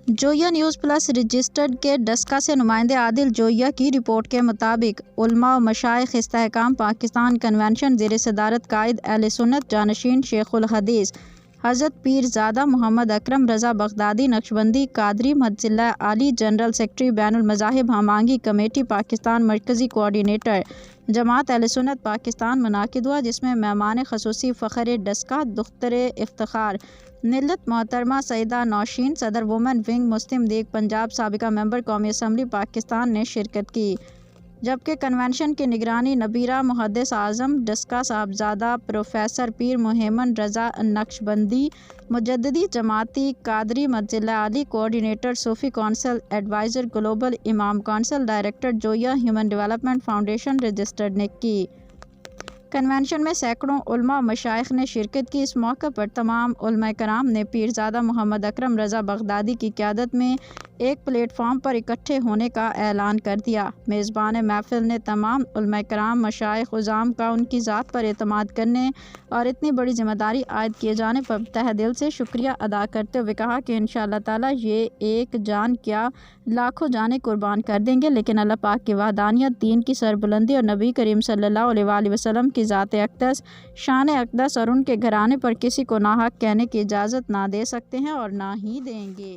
جویا news plus registered کے ڈسکا سے نمائندے عادل جویا کی رپورٹ کے مطابق علماء و مشائخ استحکام پاکستان کنونشن زیر صدارت قائد اہل سنت جانشین شیخ الحدیث حضرت پیرزادہ محمد اکرم رضا بغدادی نقشبندی قادری مجلس عالی جنرل سیکرٹری بین المذاہب ہمانگی کمیٹی پاکستان مرکزی کوآرڈینیٹر جماعت اہل سنت پاکستان منعقد ہوا، جس میں مہمان خصوصی فخر ڈسکا دختر افتخار ملت محترمہ سیدہ نوشین صدر وومن ونگ مسلم لیگ پنجاب سابقہ ممبر قومی اسمبلی پاکستان نے شرکت کی، جبکہ کنونشن کی نگرانی نبیرہ محدث اعظم ڈسکا صاحبزادہ پروفیسر پیر محمد رضا نقشبندی مجددی جماعتی قادری مجلس عالی کوآرڈینیٹر صوفی کونسل ایڈوائزر گلوبل امام کونسل ڈائریکٹر جویا ہیومن ڈیولپمنٹ فاؤنڈیشن رجسٹرڈ نے کی۔ کنونشن میں سینکڑوں علماء و مشائخ نے شرکت کی۔ اس موقع پر تمام علماء کرام نے پیرزادہ محمد اکرم رضا بغدادی کی قیادت میں ایک پلیٹ فارم پر اکٹھے ہونے کا اعلان کر دیا۔ میزبان محفل نے تمام علماء کرام مشائخ عظام کا ان کی ذات پر اعتماد کرنے اور اتنی بڑی ذمہ داری عائد کیے جانے پر تہہ دل سے شکریہ ادا کرتے ہوئے کہا کہ انشاءاللہ تعالیٰ یہ ایک جان کیا لاکھوں جانیں قربان کر دیں گے، لیکن اللہ پاک کی وحدانیت، دین کی سربلندی اور نبی کریم صلی اللہ علیہ وآلہ وسلم کی ذات اقدس، شان اقدس اور ان کے گھرانے پر کسی کو ناحق کہنے کی اجازت نہ دے سکتے ہیں اور نہ ہی دیں گے۔